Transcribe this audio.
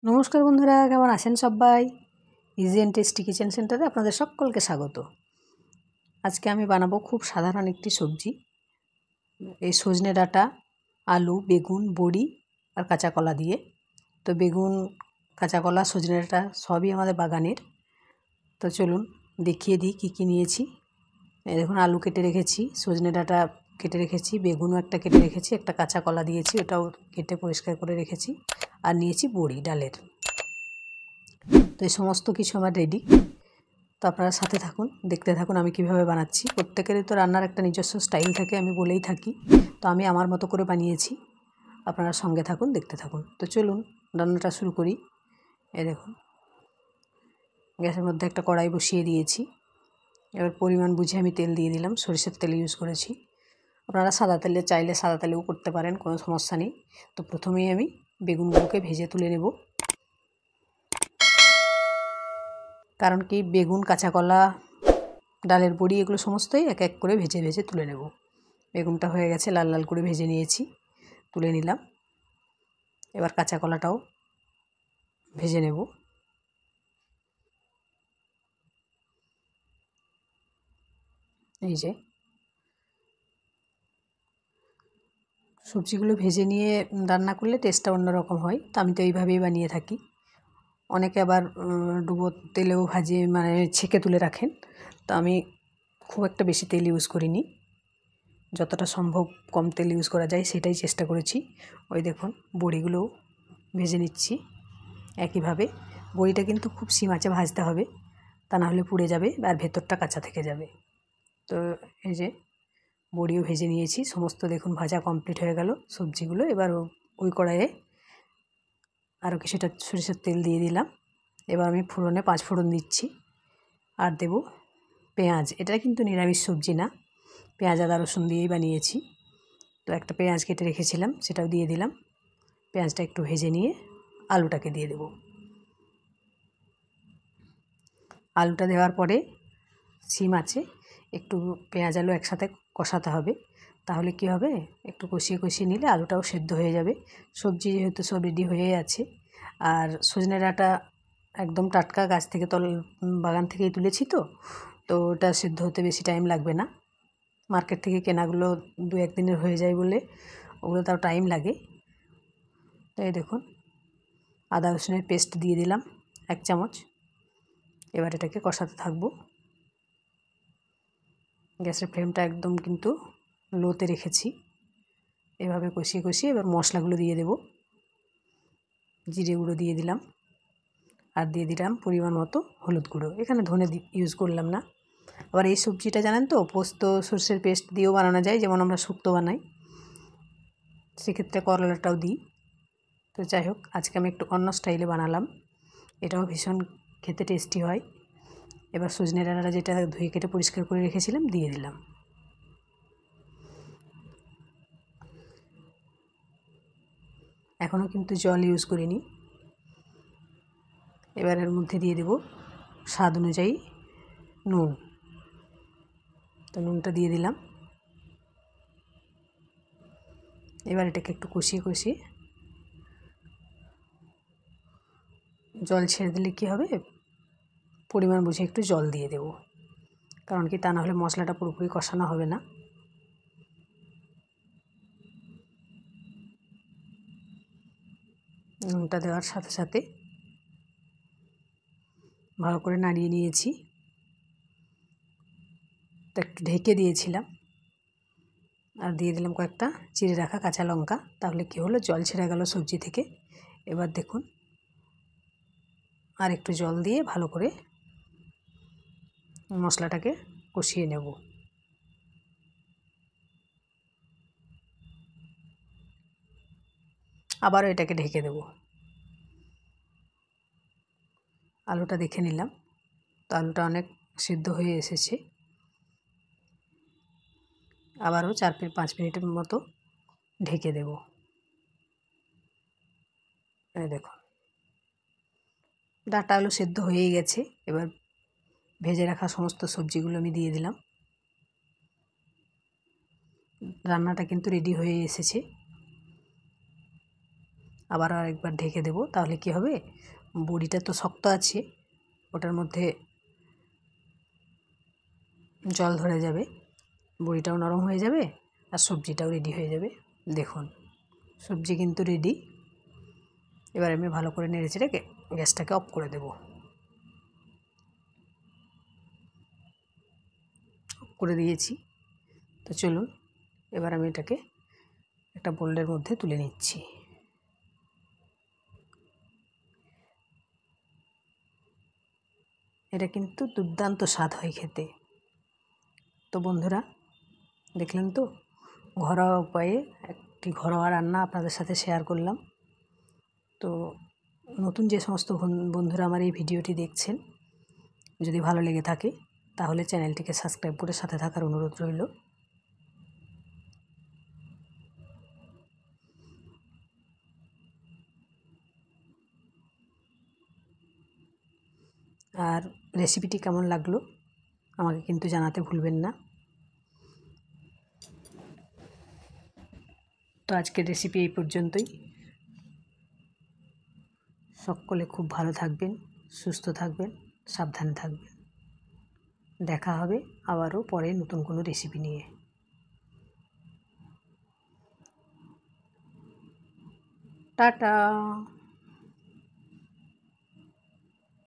নমস্কার বন্ধুরা, কেমন আছেন সবাই? ইজি অ্যান্ড টেস্টি কিচেন সেন্টারে আপনাদের সকলকে স্বাগত। আজকে আমি বানাবো খুব সাধারণ একটি সবজি। এই সজনে ডাঁটা, আলু, বেগুন, বড়ি আর কাঁচা কলা দিয়ে। তো বেগুন, কাঁচা কলা, সজনে ডাঁটা সবই আমাদের বাগানের। তো চলুন দেখিয়ে দিই কী কী নিয়েছি। এই দেখুন, আলু কেটে রেখেছি, সজনে ডাঁটা কেটে রেখেছি, বেগুনও একটা কেটে রেখেছি, একটা কাঁচা কলা দিয়েছি, ওটাও কেটে পরিষ্কার করে রেখেছি, আর নিয়েছি বড়ি ডালের। তো এই সমস্ত কিছু আমার রেডি। তো আপনারা সাথে থাকুন, দেখতে থাকুন আমি কিভাবে বানাচ্ছি। প্রত্যেকেরই তো রান্নার একটা নিজস্ব স্টাইল থাকে, আমি বলেই থাকি। তো আমি আমার মতো করে বানিয়েছি, আপনারা সঙ্গে থাকুন, দেখতে থাকুন। তো চলুন রান্নাটা শুরু করি। এই দেখুন, গ্যাসের মধ্যে একটা কড়াই বসিয়ে দিয়েছি। এবার পরিমাণ বুঝে আমি তেল দিয়ে দিলাম, সরিষার তেল ইউজ করেছি। আপনারা সাদা তেলে চাইলে সাদা তেলেও করতে পারেন, কোনো সমস্যা নেই। তো প্রথমেই আমি বেগুনগুলোকে ভেজে তুলে নেব। কারণ কি, বেগুন, কাঁচা কলা, ডালের বড়ি এগুলো সমস্তই এক এক করে ভেজে ভেজে তুলে নেব। বেগুনটা হয়ে গেছে, লাল লাল করে ভেজে নিয়েছি, তুলে নিলাম। এবার কাঁচা কলাটাও ভেজে নেব। এই যে সবজিগুলো ভেজে নিয়ে রান্না করলে টেস্টটা অন্যরকম হয়। তো আমি তো এইভাবেই বানিয়ে থাকি। অনেকে আবার ডুবো তেলেও ভাজে, মানে ছেঁকে তুলে রাখেন। তো আমি খুব একটা বেশি তেল ইউজ করিনি, যতটা সম্ভব কম তেল ইউজ করা যায় সেটাই চেষ্টা করেছি। ওই দেখুন, বড়িগুলোও ভেজে নিচ্ছি একইভাবে। বড়িটা কিন্তু খুব সিম আঁচে ভাজতে হবে, তা না হলে পুড়ে যাবে আর ভেতরটা কাঁচা থেকে যাবে। তো এই যে বড়িও ভেজে নিয়েছি, সমস্ত দেখুন ভাজা কমপ্লিট হয়ে গেল সবজিগুলো। এবার ওই কড়াইয়ে আরও কিছুটা সরিষার তেল দিয়ে দিলাম। এবার আমি ফোড়নে 5 ফোড়ন দিচ্ছি, আর দেব পেঁয়াজ। এটা কিন্তু নিরামিষ সবজি না, পেঁয়াজ আদা রসুন দিয়েই বানিয়েছি। তো একটা পেঁয়াজ কেটে রেখেছিলাম, সেটাও দিয়ে দিলাম। পেঁয়াজটা একটু ভেজে নিয়ে আলুটাকে দিয়ে দেব। আলুটা দেওয়ার পরে সিম আছে, একটু পেঁয়াজ আলু একসাথে কষাতে হবে। তাহলে কি হবে, একটু কষিয়ে কষিয়ে নিলে আলুটাও সেদ্ধ হয়ে যাবে। সবজি যেহেতু সব রেডি হয়ে আছে। আর সজনে ডাঁটা একদম টাটকা গাছ থেকে বাগান থেকেই তুলেছি। তো ওটা সেদ্ধ হতে বেশি টাইম লাগবে না। মার্কেট থেকে কেনাগুলো 2-1 দিনের হয়ে যায় বলে ওগুলো তাও টাইম লাগে। তো এই দেখুন, আদা রসুনের পেস্ট দিয়ে দিলাম 1 চামচ। এবার এটাকে কষাতে থাকবো। গ্যাসের ফ্লেমটা একদম কিন্তু লোতে রেখেছি। এভাবে কষিয়ে কষিয়ে এবার মশলাগুলো দিয়ে দেব। জিরে গুঁড়ো দিয়ে দিলাম, আর দিয়ে দিলাম পরিমাণ মতো হলুদ গুঁড়ো। এখানে ধনে ইউজ করলাম না। আবার এই সবজিটা জানেন তো, পোস্ত সর্ষের পেস্ট দিয়েও বানানো যায়, যেমন আমরা শুক্তো বানাই, সেক্ষেত্রে করলাটাও দিই। তো যাই হোক, আজকে আমি একটু অন্য স্টাইলে বানালাম, এটাও ভীষণ খেতে টেস্টি হয়। এবার সজনে ডাঁটাটা যেটা ধুয়ে কেটে পরিষ্কার করে রেখেছিলাম দিয়ে দিলাম। এখনও কিন্তু জল ইউজ করিনি। এবার এর মধ্যে দিয়ে দেব স্বাদ অনুযায়ী নুন। তো নুনটা দিয়ে দিলাম। এবার এটাকে একটু কষিয়ে কষিয়ে জল ছেড়ে দিলে কী হবে, পরিমাণ বুঝে একটু জল দিয়ে দেব। কারণ কি, তা নাহলে মশলাটা পুরোপুরি কষানো হবে না। নুনটা দেওয়ার সাথে সাথে ভালো করে নাড়িয়ে নিয়েছি। তো একটু ঢেকে দিয়েছিলাম, আর দিয়ে দিলাম কয়েকটা চিড়ে রাখা কাঁচা লঙ্কা। তাহলে কী হলো, জল ছেড়ে গেল সবজি থেকে। এবার দেখুন, আর একটু জল দিয়ে ভালো করে মশলাটাকে কষিয়ে নেব। আবারও এটাকে ঢেকে দেব। আলুটা দেখে নিলাম, তো আলুটা অনেক সিদ্ধ হয়ে এসেছে। আবারও 4-5 মিনিটের মতো ঢেকে দেব। এই দেখুন, ডাঁটা আলু সেদ্ধ হয়েই গেছে। এবার ভেজে রাখা সমস্ত সবজিগুলো আমি দিয়ে দিলাম। রান্নাটা কিন্তু রেডি হয়ে এসেছে। আবার আরেকবার ঢেকে দেব, তাহলে কি হবে, বড়িটা তো শক্ত আছে, ওটার মধ্যে জল ধরে যাবে, বড়িটাও নরম হয়ে যাবে আর সবজিটাও রেডি হয়ে যাবে। দেখুন সবজি কিন্তু রেডি। এবার আমি ভালো করে নেড়ে চেড়ে গ্যাসটাকে অফ করে দেব। অফ করে দিয়েছি। তো চলুন এবার আমি এটাকে একটা বোলের মধ্যে তুলে নিচ্ছি। এটা কিন্তু দুর্দান্ত স্বাদ হয় খেতে। তো বন্ধুরা দেখলেন তো, ঘরোয়া উপায়ে একটি ঘরোয়া রান্না আপনাদের সাথে শেয়ার করলাম। তো নতুন যে সমস্ত বন্ধুরা আমার এই ভিডিওটি দেখছেন, যদি ভালো লেগে থাকে তাহলে চ্যানেলটিকে সাবস্ক্রাইব করে সাথে থাকার অনুরোধ রইল। আর রেসিপিটি কেমন লাগলো আমাকে কিন্তু জানাতে ভুলবেন না। তো আজকের রেসিপি এই পর্যন্তই। সকলে খুব ভালো থাকবেন, সুস্থ থাকবেন, সাবধানে থাকবেন। দেখা হবে আবারও পরে নতুন কোনো রেসিপি নিয়ে। টাটা।